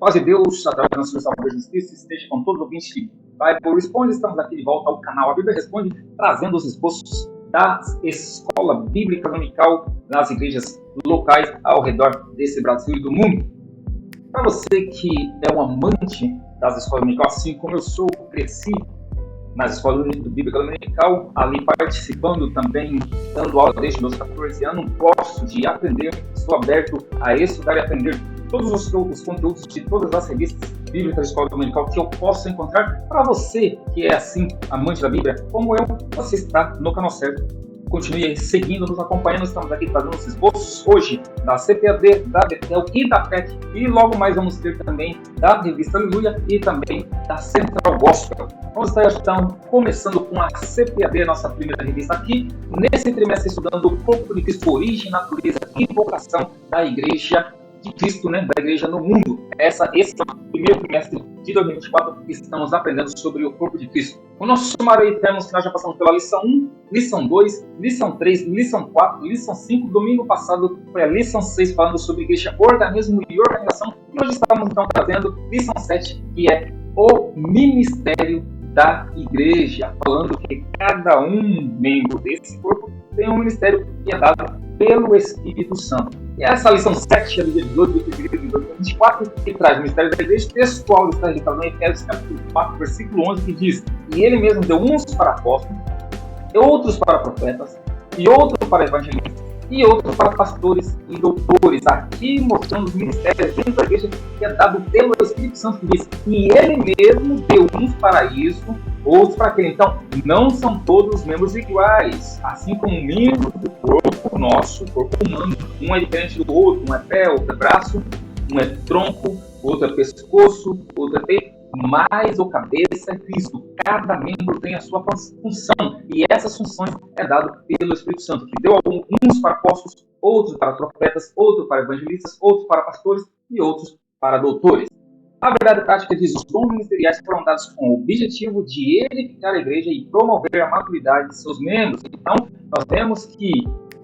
paz de Deus, através do nosso Salvador Jesus Cristo, esteja com todos os ouvintes de Bible Responde. Estamos aqui de volta ao canal A Bíblia Responde, trazendo os esboços da Escola Bíblica Dominical nas igrejas locais ao redor desse Brasil e do mundo. Para você que é um amante das escolas dominicais, assim como eu sou, cresci nas escolas Bíblica Dominical, ali participando também, dando aula desde meus 14 anos, gosto de aprender, estou aberto a estudar e aprender todos os conteúdos de todas as revistas bíblicas da Escola Dominical que eu posso encontrar. Para você que é assim, amante da Bíblia, como eu, você está no canal certo. Continue seguindo, nos acompanhando. Estamos aqui fazendo os esboços hoje da CPAD, da Betel e da PET. E logo mais vamos ter também da Revista Aleluia e também da Central Gospel. Vamos estar então começando com a CPAD, nossa primeira revista aqui. Nesse trimestre estudando o corpo de Cristo, origem, natureza e vocação da Igreja de Cristo, da Igreja no mundo. Esse é o primeiro trimestre de 2024 que estamos aprendendo sobre o corpo de Cristo. O nosso sumário aí temos que nós já passamos pela lição 1, lição 2, lição 3, lição 4, lição 5. Domingo passado foi a lição 6 falando sobre igreja, organismo e organização. E hoje estamos então trazendo lição 7, que é o ministério da igreja, falando que cada um membro desse corpo tem um ministério que é dado pelo Espírito Santo. E essa lição 7, a dia 18 de fevereiro de 2024, que traz o ministério da igreja textual, está registrado em Efésios capítulo 4, versículo 11, que diz: e ele mesmo deu uns para apóstolos, e outros para profetas, e outros para evangelistas, e outros para pastores e doutores. Aqui mostrando os ministérios dentro da igreja que é dado pelo Espírito Santo, que diz: e ele mesmo deu uns para isso, outros para aquele. Então, não são todos os membros iguais. Assim como um membro do corpo, nosso corpo humano, um é diferente do outro, um é pé, outro é braço, um é tronco, outro é pescoço, outro é peito, mas o cabeça é Cristo. Cada membro tem a sua função, e essas funções é dado pelo Espírito Santo, que deu uns para apóstolos, outros para profetas, outros para evangelistas, outros para pastores e outros para doutores. A verdade prática diz: os dons ministeriais foram dados com o objetivo de edificar a igreja e promover a maturidade de seus membros. Então, nós vemos que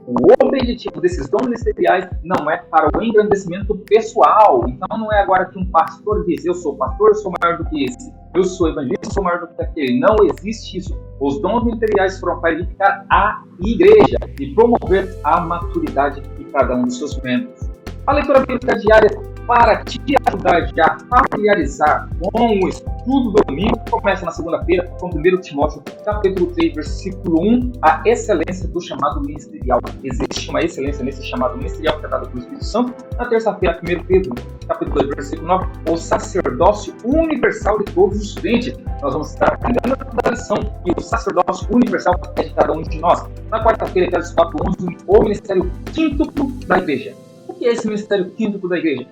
o objetivo desses dons ministeriais não é para o engrandecimento pessoal. Então, não é agora que um pastor diz: eu sou pastor, eu sou maior do que esse. Eu sou evangelista, eu sou maior do que aquele. Não existe isso. Os dons ministeriais foram para edificar a igreja e promover a maturidade de cada um dos seus membros. A leitura bíblica diária para te ajudar a familiarizar com o estudo do domingo começa na segunda-feira com 1 Timóteo, capítulo 3, versículo 1, a excelência do chamado ministerial. Existe uma excelência nesse chamado ministerial que é dado pelo Espírito Santo. Na terça-feira, 1 Pedro, capítulo 2, versículo 9, o sacerdócio universal de todos os crentes. Nós vamos estar aprendendo a lição que o sacerdócio universal é de cada um de nós. Na quarta-feira, Efésios 4, 11, o ministério quíntuplo da igreja. O que é esse ministério quíntuplo da igreja?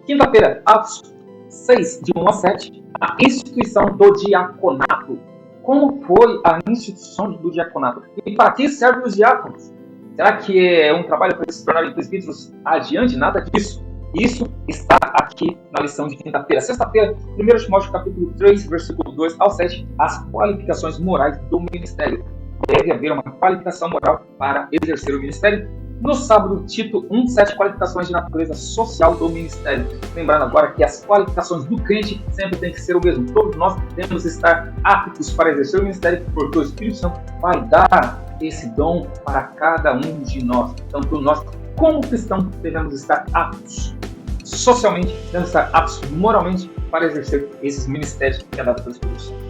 Quinta-feira, Atos 6, de 1 a 7, a instituição do diaconato. Como foi a instituição do diaconato? E para que servem os diáconos? Será que é um trabalho para eles se tornarem presbíteros adiante? Nada disso. Isso está aqui na lição de quinta-feira. Sexta-feira, 1 Timóteo capítulo 3, versículo 2 ao 7, as qualificações morais do ministério. Deve haver uma qualificação moral para exercer o ministério. No sábado, Tito 1:7, qualificações de natureza social do ministério. Lembrando agora que as qualificações do crente sempre tem que ser o mesmo. Todos nós devemos estar aptos para exercer o ministério, porque o Espírito Santo vai dar esse dom para cada um de nós. Então, todos nós, como cristãos, devemos estar aptos socialmente, devemos estar aptos moralmente para exercer esses ministérios que é dado pelo Espírito Santo.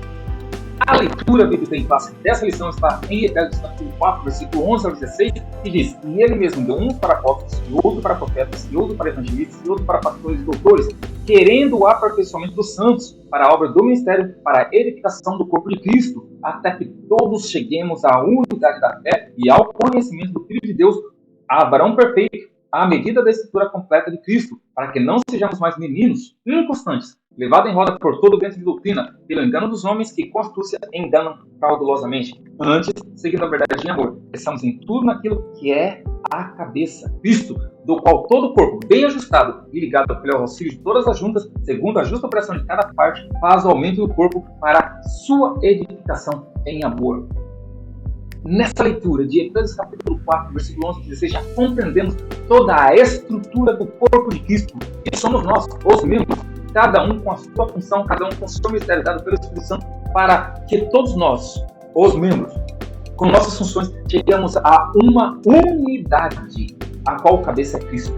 A leitura bíblica em classe dessa lição está em Efésios capítulo 4, versículo 11 ao 16, que diz: e ele mesmo deu uns para apóstolos, e outro para profetas, e outro para evangelistas, e outro para pastores e doutores, querendo o aperfeiçoamento dos santos, para a obra do ministério, para a edificação do corpo de Cristo, até que todos cheguemos à unidade da fé e ao conhecimento do Filho de Deus, a varão perfeito, à medida da estatura completa de Cristo, para que não sejamos mais meninos, inconstantes, levados em roda por todo o vento de doutrina, pelo engano dos homens que com astúcia enganam fraudulosamente. Antes, seguindo a verdade em amor, pensamos em tudo naquilo que é a cabeça, Cristo, do qual todo o corpo, bem ajustado e ligado pelo auxílio de todas as juntas, segundo a justa operação de cada parte, faz o aumento do corpo para sua edificação em amor. Nessa leitura de Efésios capítulo 4, versículo 11 a 16, já compreendemos toda a estrutura do corpo de Cristo, que somos nós, os membros. cada um com a sua função, cada um com o seu ministério dado pelo Espírito Santo, para que todos nós, os membros, com nossas funções, cheguemos a uma unidade, a qual o cabeça é Cristo.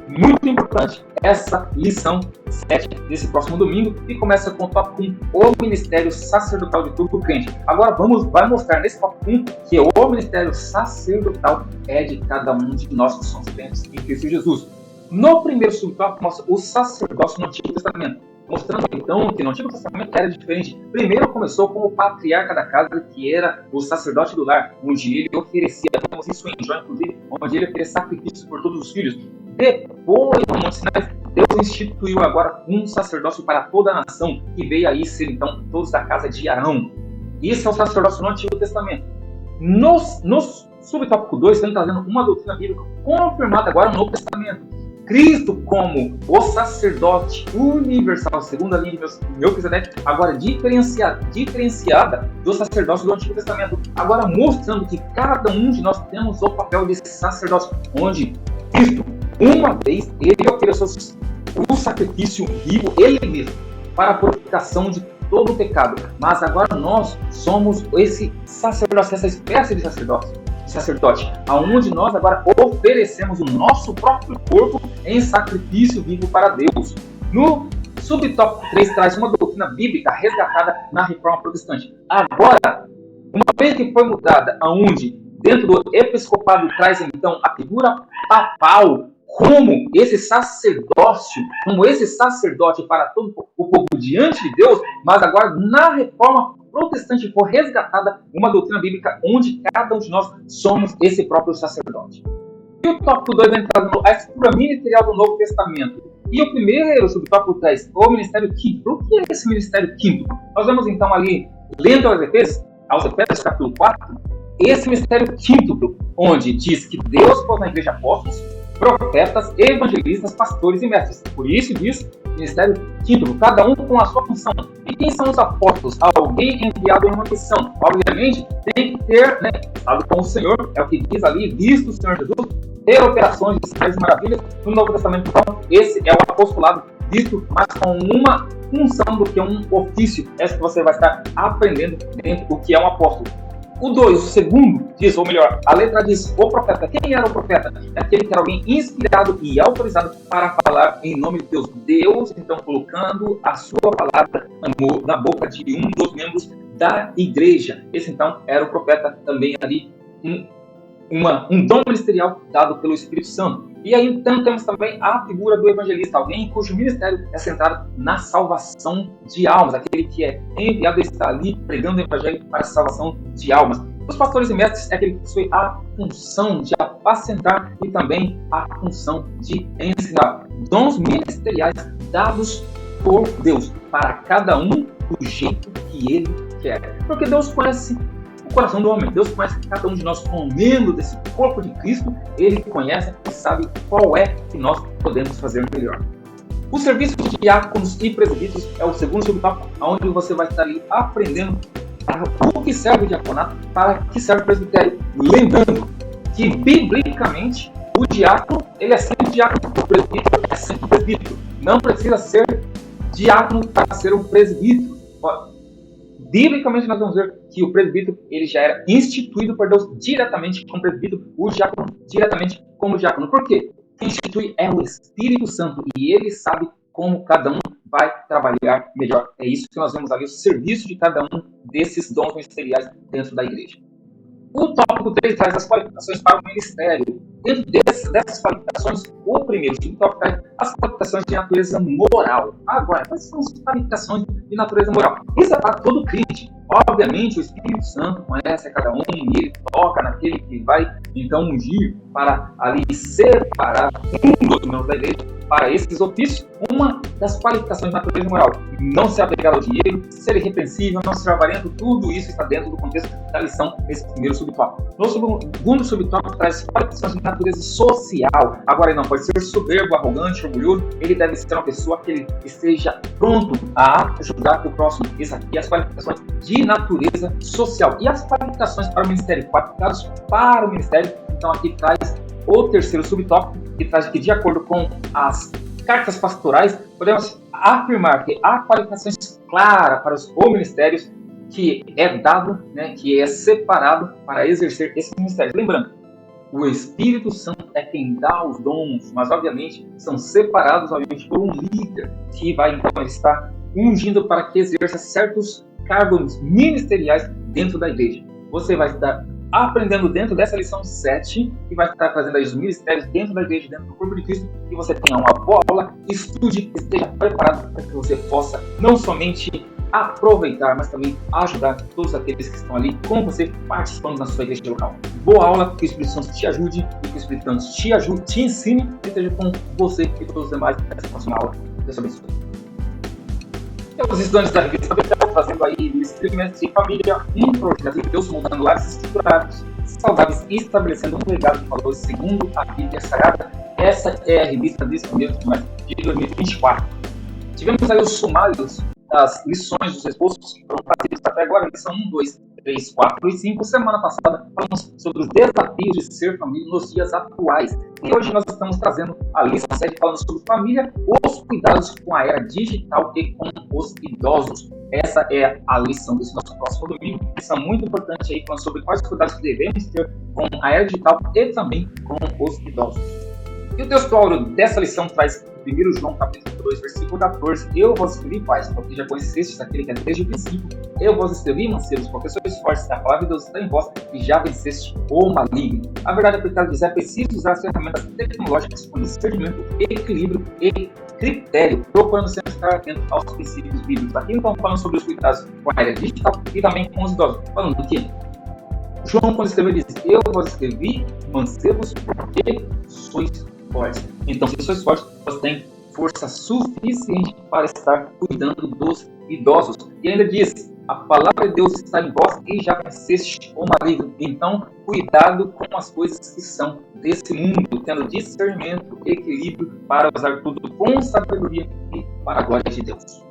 Muito importante essa lição 7 desse próximo domingo, e começa com o tópico 1, o ministério sacerdotal de todo crente. Agora vai mostrar nesse tópico 1 que o ministério sacerdotal é de cada um de nós que somos crentes em Cristo Jesus. No primeiro subtópico mostra o sacerdócio no Antigo Testamento, mostrando então que no Antigo Testamento era diferente. Primeiro começou com o patriarca da casa, que era o sacerdote do lar, onde ele oferecia, temos isso em Jó, inclusive, onde ele oferecia sacrifícios por todos os filhos. Depois do Monte Sinai, Deus instituiu agora um sacerdócio para toda a nação, que veio aí ser então todos da casa de Arão. Esse é o sacerdócio no Antigo Testamento. No subtópico 2, vem trazendo uma doutrina bíblica confirmada agora no Novo Testamento. Cristo como o sacerdote universal, segundo a linha de Melquisedeque, agora diferenciada do sacerdócio do Antigo Testamento, agora mostrando que cada um de nós temos o papel de sacerdote, onde Cristo, uma vez, ele ofereceu o sacrifício vivo, ele mesmo, para a purificação de todo o pecado, mas agora nós somos esse sacerdócio, essa espécie de sacerdote, aonde nós agora oferecemos o nosso próprio corpo em sacrifício vivo para Deus. No subtópico 3 traz uma doutrina bíblica resgatada na Reforma Protestante. Agora, uma vez que foi mudada, aonde dentro do episcopado traz então a figura papal como esse sacerdócio, como esse sacerdote para todo o povo diante de Deus, mas agora na Reforma Protestante foi resgatada uma doutrina bíblica onde cada um de nós somos esse próprio sacerdote. E o tópico 2 vem trazendo a estrutura ministerial do Novo Testamento. E o primeiro subtópico 3, o ministério quíntuplo. O que é esse ministério quíntuplo? Nós vemos então ali, lendo aos Efésios capítulo 4, esse ministério quíntuplo, onde diz que Deus pôs na igreja apóstolos, profetas, evangelistas, pastores e mestres. Por isso diz ministério quíntuplo, cada um com a sua função. E quem são os apóstolos? Alguém enviado em uma missão. Obviamente, tem que ter, estado com o Senhor, é o que diz ali, visto o Senhor Jesus, ter operações de sinais e maravilhas. No Novo Testamento, então, esse é o apostolado, visto, mas com uma função do que um ofício. Essa que você vai estar aprendendo dentro do que é um apóstolo. O 2, o segundo, diz, ou melhor, a letra diz, o profeta. Quem era o profeta? É aquele que era alguém inspirado e autorizado para falar em nome de Deus. Deus, então, colocando a sua palavra na boca de um dos membros da igreja. Esse, então, era o profeta também ali, um dom ministerial dado pelo Espírito Santo. E aí, então, temos também a figura do evangelista, alguém cujo ministério é centrado na salvação de almas, aquele que é enviado a estar ali pregando o evangelho para a salvação de almas. Os pastores e mestres é aquele que possui a função de apacentar e também a função de ensinar. Dons ministeriais dados por Deus, para cada um do jeito que ele quer. Porque Deus conhece o coração do homem. Deus conhece cada um de nós como membro desse corpo de Cristo. Ele conhece e sabe qual é que nós podemos fazer melhor. O serviço de diáconos e presbíteros é o segundo subtópico, onde você vai estar ali aprendendo para o que serve o diaconato, para que serve o presbitério. Lembrando que, biblicamente, o diácono, ele é sempre diácono, o presbítero é sempre presbítero. Não precisa ser diácono para ser um presbítero. Biblicamente, nós vamos ver que o presbítero ele já era instituído por Deus diretamente como presbítero, o diácono diretamente como diácono. Por quê? Quem institui é o Espírito Santo e ele sabe como cada um vai trabalhar melhor. É isso que nós vemos ali, o serviço de cada um desses dons ministeriais dentro da igreja. O tópico 3 traz as qualificações para o ministério. Dentro dessas qualificações, o primeiro subtópico traz as qualificações de natureza moral. Agora, quais são as qualificações de natureza moral? Isso é para todo crente. Obviamente, o Espírito Santo conhece a cada um e ele toca naquele que vai, então, ungir para ali separar um dos membros da igreja para esses ofícios. Uma das qualificações de natureza moral: não ser apegado ao dinheiro, ser irrepreensível, não ser avarento. Tudo isso está dentro do contexto da lição desse primeiro subtópico. No segundo subtópico traz qualificações de natureza social. Agora, ele não pode ser soberbo, arrogante, orgulhoso. Ele deve ser uma pessoa que ele esteja pronto a ajudar o próximo. Isso aqui, as qualificações de natureza social. E as qualificações para o ministério, qualificados para o ministério. Então, aqui traz o terceiro subtópico, que traz que, de acordo com as cartas pastorais, podemos afirmar que há qualificações claras para os ministérios que é dado, né, que é separado para exercer esse ministério. Lembrando, o Espírito Santo é quem dá os dons, mas obviamente são separados obviamente, por um líder que vai então estar ungindo para que exerça certos cargos ministeriais dentro da igreja. Você vai estar aprendendo dentro dessa lição 7 e vai estar fazendo aí os ministérios dentro da igreja, dentro do corpo de Cristo, e você tenha uma boa aula, estude, esteja preparado para que você possa não somente aproveitar, mas também ajudar todos aqueles que estão ali com você participando na sua igreja local. Boa aula, que o Espírito Santo te ajude, que o Espírito Santo te ajude, te ensine e esteja com você e todos os demais nessa próxima aula. Deus abençoe. Os estudantes da revista estão fazendo aí Experimento de Família, um projeto de Deus moldando lares estruturados, saudáveis e estabelecendo um legado de valores segundo a Bíblia Sagrada. Essa é a revista desse mês de 2024. Tivemos aí os sumários das lições dos esposos que foram trazidos até agora, lição 1, 2, 3, 4 e 5. Semana passada falamos sobre os desafios de ser família nos dias atuais. E hoje nós estamos trazendo a lição 7 falando sobre família, os cuidados com a era digital e com os idosos. Essa é a lição desse nosso próximo domingo. Lição muito importante aí, falando sobre quais cuidados que devemos ter com a era digital e também com os idosos. E o texto áureo dessa lição traz 1 João capítulo 2, versículo 14. Eu vos escrevi, pais, porque já conhecestes aquele que é desde o princípio. Eu vos escrevi, mancebos, porque sois fortes, a palavra de Deus está em vós e já venceste o maligno. A verdade é que ele diz, é preciso usar as ferramentas tecnológicas com discernimento, equilíbrio e critério, procurando sempre estar atento aos princípios bíblicos. Aqui então falando sobre os cuidados com a era digital e também com os idosos. Falando do quê? João, quando escreveu, diz, eu vos escrevi, mancebos, porque sois fortes. Então, se sois fortes, você tem força suficiente para estar cuidando dos idosos. E ainda diz, a palavra de Deus está em vós e já venceste o maligno. Então, cuidado com as coisas que são desse mundo, tendo discernimento, equilíbrio para usar tudo com sabedoria e para a glória de Deus.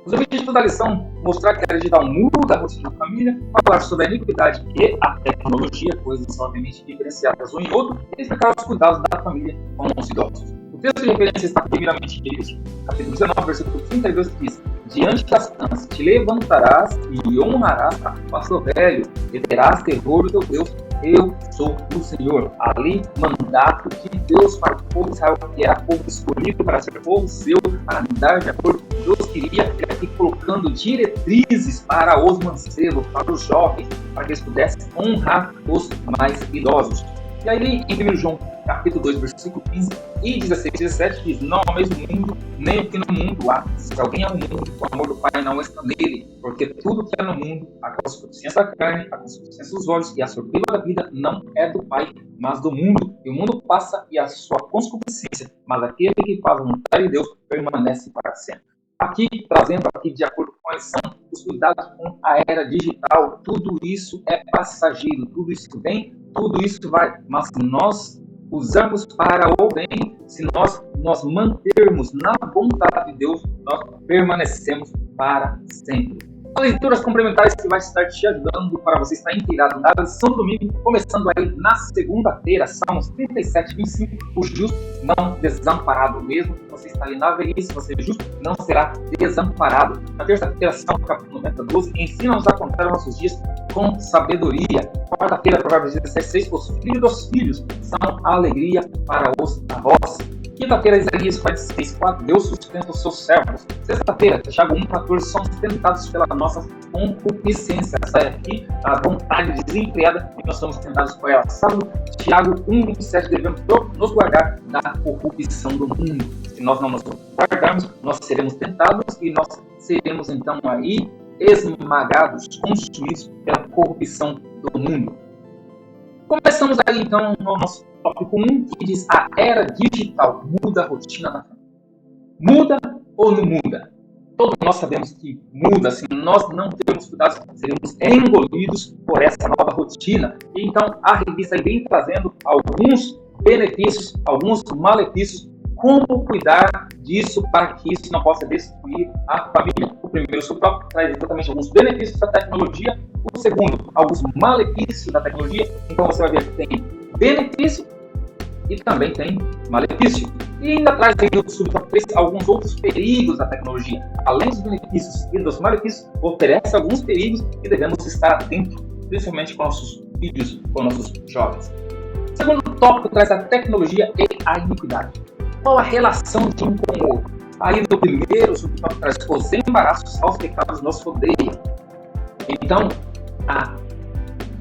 Os objetivos da lição, mostrar que a era digital muda a rotina da família, falar sobre a iniquidade e a tecnologia, coisas obviamente diferenciadas um em outro, e explicar os cuidados da família com os idosos. O texto de referência está primeiramente em Hebreus, capítulo 19, versículo 32, que diz, diante das crianças te levantarás e honrarás a passo velho, e terás terror do teu Deus, eu sou o Senhor. Ali, mandato de Deus para o povo de Israel, que era povo escolhido para ser povo seu, para andar de acordo com Deus queria, ele aqui colocando diretrizes para os mancebos, para os jovens, para que eles pudessem honrar os mais idosos. E aí, em 1 João, capítulo 2, versículo 15 e 16, 17, diz, não há o mesmo mundo, nem o que no mundo há. Se alguém é no mundo, o amor do Pai não está nele, porque tudo que é no mundo, a concupiscência da carne, a concupiscência dos olhos e a soberba da vida não é do Pai, mas do mundo. E o mundo passa e a sua concupiscência, mas aquele que faz a vontade de Deus permanece para sempre. Aqui, trazendo aqui de acordo com quais são os cuidados com a era digital, tudo isso é passageiro, tudo isso vem, tudo isso vai, mas se nós usarmos para o bem, se nós mantermos na vontade de Deus, nós permanecemos para sempre. As leituras complementares que vai estar te ajudando para você estar inteirado na lição do domingo, começando aí na segunda-feira, Salmos 37, 25, o justo não desamparado, mesmo que você está ali na velhice, você justo não será desamparado. Na terça-feira, Salmo capítulo 90, 12, ensina-nos a contar nossos dias com sabedoria. Quarta-feira, Provérbios 17, 6, os filhos dos filhos são a alegria para os avós. Quinta-feira, Isaías 46, 4, Deus sustenta os seus servos. Sexta-feira, Tiago 1, 14, somos tentados pela nossa concupiscência. Essa é aqui a vontade desenfreada e nós somos tentados por ela. Sábado, Tiago 1, 27, devemos nos guardar da corrupção do mundo. Se nós não nos guardarmos, nós seremos tentados e nós seremos então aí esmagados, consumidos pela corrupção do mundo. Começamos aí então no nosso tópico 1, que diz a era digital muda a rotina da família. Muda ou não muda? Todos nós sabemos que muda, se nós não termos cuidado, seremos engolidos por essa nova rotina. E então a revista vem trazendo alguns benefícios, alguns malefícios, como cuidar disso para que isso não possa destruir a família. O primeiro subtópico traz exatamente alguns benefícios da tecnologia, o segundo, alguns malefícios da tecnologia. Então você vai ver que tem benefício e também tem malefício. E ainda traz aí no subtópico 3 alguns outros perigos da tecnologia. Além dos benefícios e dos malefícios, oferece alguns perigos que devemos estar atentos, principalmente com nossos filhos, com nossos jovens. O segundo tópico traz a tecnologia e a iniquidade. Qual a relação de um com o outro? Aí no primeiro subtópico traz os embaraços aos pecados nos rodeiam. Então, a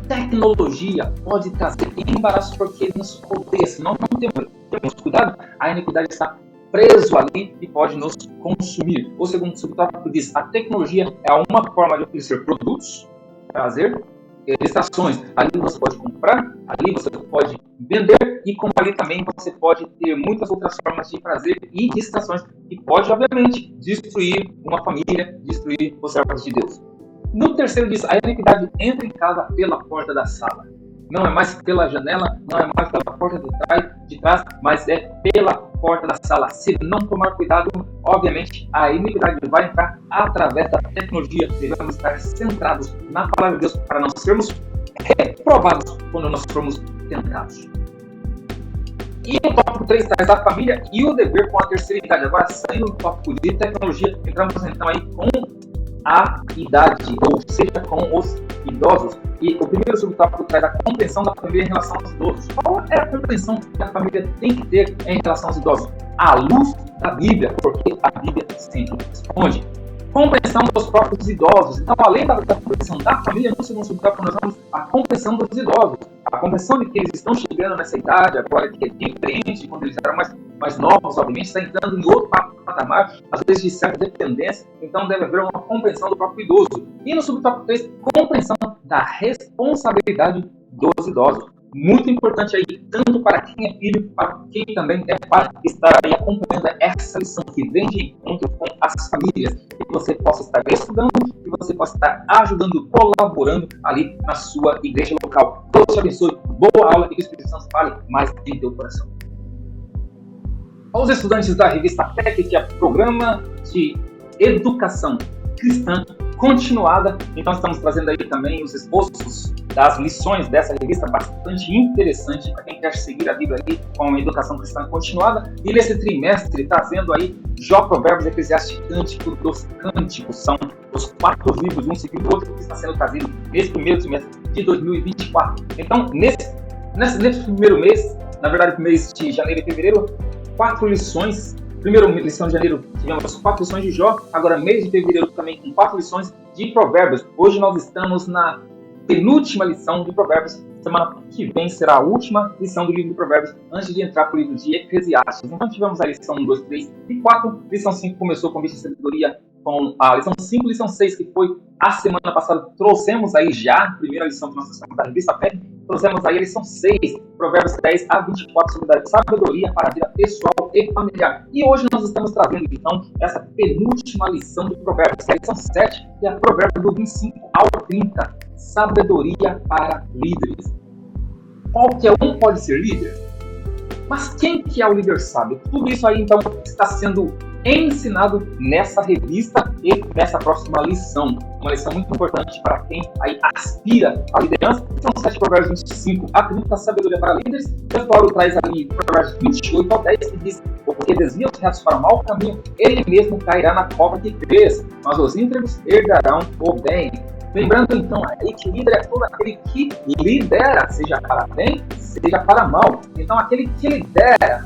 tecnologia pode trazer embaraço porque nos rodeia. Se não temos cuidado, a iniquidade está preso ali e pode nos consumir. O segundo subtópico diz: a tecnologia é uma forma de oferecer produtos, trazer distrações. Ali você pode comprar, ali você pode vender e como ali também você pode ter muitas outras formas de prazer e distrações que pode, obviamente, destruir uma família, destruir os servos de Deus. No terceiro diz: a iniquidade entra em casa pela porta da sala. Não é mais pela janela, não é mais pela porta de trás, mas é pela porta da sala. Se não tomar cuidado, obviamente, a iniquidade vai entrar através da tecnologia. Devemos estar centrados na palavra de Deus para não sermos provados quando nós formos tentados. E o tópico 3 traz a família e o dever com a terceira idade. Agora, saindo do tópico de tecnologia, entramos então aí com a idade, ou seja, com os idosos. E o primeiro subtópico traz a compreensão da família em relação aos idosos. Qual é a compreensão que a família tem que ter em relação aos idosos? À luz da Bíblia, porque a Bíblia sempre responde. Compreensão dos próprios idosos. Então, além da compreensão da família, no segundo subtópico nós vamos a compreensão dos idosos. A compreensão de que eles estão chegando nessa idade agora, que é diferente de quando eles eram mais novos, obviamente, está entrando em outro patamar, às vezes de certa dependência, então deve haver uma compreensão do próprio idoso. E no subtópico 3, compreensão da responsabilidade dos idosos. Muito importante aí, tanto para quem é filho, para quem também é pai, estar aí acompanhando essa lição que vem de encontro com as famílias, e que você possa estar estudando, e você possa estar ajudando, colaborando ali na sua igreja local. Deus te abençoe, boa aula e que o Espírito Santo fale mais em teu coração. Aos estudantes da revista PEC, que é Programa de Educação Cristã Continuada, então estamos trazendo aí também os esboços das lições dessa revista bastante interessante para quem quer seguir a Bíblia aí com a educação cristã continuada. E nesse trimestre trazendo aí Jó, Provérbios, Eclesiastes, Cântico dos Cânticos. São os 4 livros, um seguido do outro, que está sendo trazido nesse primeiro trimestre de 2024. Então, nesse primeiro mês, na verdade, mês de janeiro e fevereiro, 4 lições. Primeira lição de janeiro, tivemos 4 lições de Jó. Agora, mês de fevereiro, também com 4 lições de Provérbios. Hoje nós estamos na penúltima lição de Provérbios. Semana que vem será a última lição do livro de Provérbios, antes de entrar para o livro de Eclesiastes. Então, tivemos a lição 1, 2, 3 e 4. Lição 5 começou com vício de sabedoria, com a lição 5, lição 6, que foi a semana passada. Trouxemos aí já a primeira lição que nós estamos da revista PEC. Trouxemos aí a lição 6, Provérbios 10 a 24, sobre a sabedoria para a vida pessoal e familiar. E hoje nós estamos trazendo, então, essa penúltima lição de Provérbios, a lição 7, que é a Provérbios do 25 ao 30, sabedoria para líderes. Qualquer um pode ser líder? Mas quem que é o líder sábio? Tudo isso aí, então, está sendo ensinado nessa revista e nessa próxima lição. Uma lição muito importante para quem aí aspira à liderança. São 7 Provérbios 25 a 30, sabedoria para líderes. O Paulo traz ali Provérbios 28 ao 10, que diz: porque desvia os retos para o mau caminho, ele mesmo cairá na cova que fez, mas os íntegros herdarão o bem. Lembrando então aí que líder é todo aquele que lidera, seja para bem, seja para mal. Então aquele que lidera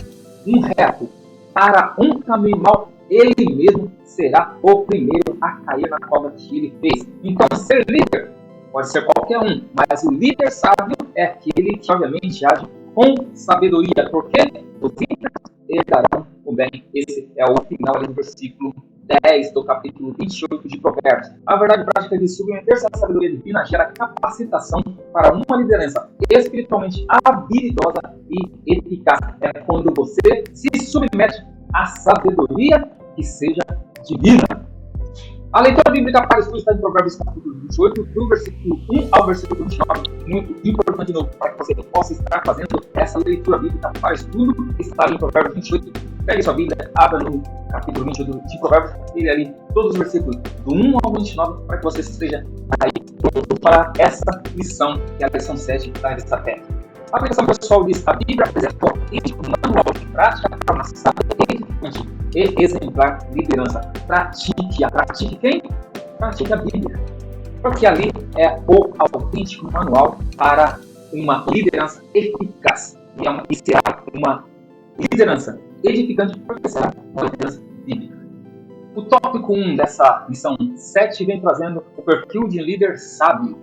um reto para um caminho mau, ele mesmo será o primeiro a cair na cova que ele fez. Então ser líder pode ser qualquer um, mas o líder sábio é aquele que obviamente age com sabedoria, porque os íntegros herdarão o bem. Esse é o final ali do versículo 10 do capítulo 28 de Provérbios. A verdade prática de submeter-se à sabedoria divina gera capacitação para uma liderança espiritualmente habilidosa e eficaz. É quando você se submete à sabedoria que seja divina. A leitura bíblica para estudo está em Provérbios capítulo 28, do versículo 1 ao versículo 29. Muito importante de novo, para que você possa estar fazendo essa leitura bíblica para estudo. Está em Provérbios 28. Pegue sua Bíblia, abra no capítulo 28 de Provérbios, e ali todos os versículos do 1 ao 29, para que você esteja aí pronto para essa lição, que é a lição 7 da revista PEC. A aplicação pessoal diz: a Bíblia apresenta um autêntico manual de prática para uma sábia, edificante e exemplar liderança. Pratique quem? Pratique a Bíblia. Porque ali é o autêntico manual para uma liderança eficaz. E será uma liderança edificante, porque será uma liderança bíblica. O tópico 1 dessa lição 7 vem trazendo o perfil de líder sábio.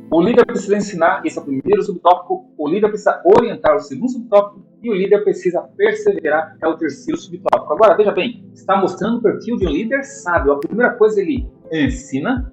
O líder precisa ensinar, esse é o primeiro subtópico, o líder precisa orientar, o segundo subtópico, e o líder precisa perseverar, é o terceiro subtópico. Agora, veja bem, está mostrando o perfil de um líder sábio. A primeira coisa, ele ensina,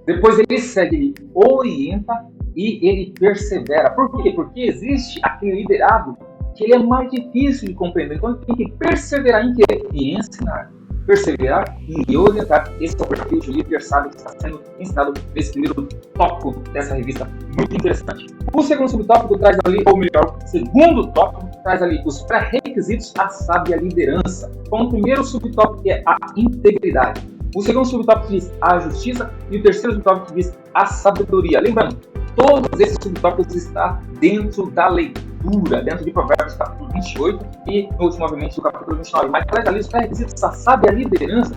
depois ele segue, ele orienta e ele persevera. Por quê? Porque existe aquele liderado que ele é mais difícil de compreender. Então, ele tem que perseverar em quê? Em ensinar. Perseverar e orientar. Esse é o perfil de líder sábio que está sendo ensinado nesse primeiro tópico dessa revista. Muito interessante. O segundo subtópico traz ali, ou melhor, o segundo tópico traz ali os pré-requisitos da sábia liderança. Então, o primeiro subtópico é a integridade. O segundo subtópico diz a justiça e o terceiro subtópico diz a sabedoria. Lembrando, todos esses subtópicos estão dentro da leitura, dentro de Provérbios capítulo 28 e, no último, obviamente, do capítulo 29. Mas traz ali os pré-requisitos da sábia liderança,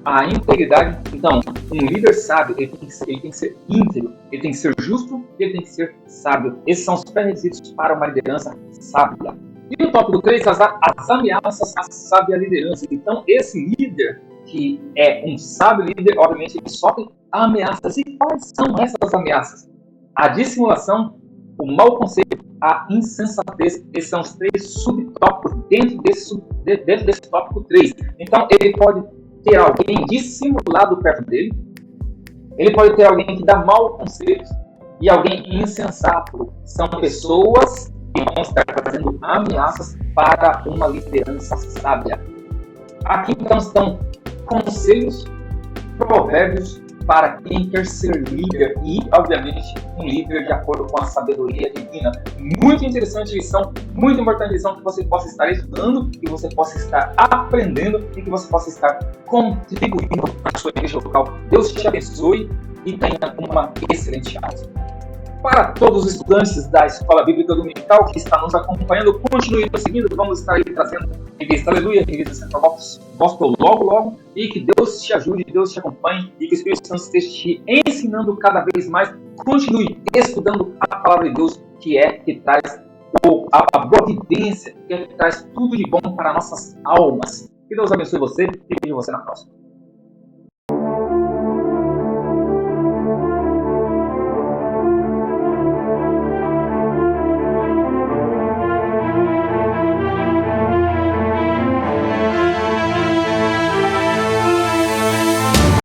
a integridade. Então, um líder sábio, ele tem que ser íntegro, ele tem que ser justo, ele tem que ser sábio. Esses são os pré-requisitos para uma liderança sábia. E o tópico 3, as ameaças à sábia liderança. Então, esse líder que é um sábio líder, obviamente, ele sofre ameaças. E quais são essas ameaças? A dissimulação, o mau conselho, a insensatez. Esses são os 3 subtópicos dentro desse tópico 3. Então, ele pode ter alguém dissimulado perto dele, ele pode ter alguém que dá mau conselho e alguém insensato. São pessoas que vão estar trazendo ameaças para uma liderança sábia. Aqui, então, estão conselhos, provérbios para quem quer ser líder e, obviamente, um líder de acordo com a sabedoria divina. Muito interessante lição, muito importante lição que você possa estar estudando, que você possa estar aprendendo e que você possa estar contribuindo na sua igreja local. Deus te abençoe e tenha uma excelente tarde. Para todos os estudantes da Escola Bíblica Dominical que estão nos acompanhando, continue nos seguindo. Vamos estar aí trazendo revista Aleluia, revista Central Gospel logo. E que Deus te ajude, Deus te acompanhe e que o Espírito Santo esteja te ensinando cada vez mais. Continue estudando a palavra de Deus, que traz a providência, que traz tudo de bom para nossas almas. Que Deus abençoe você e veja você na próxima.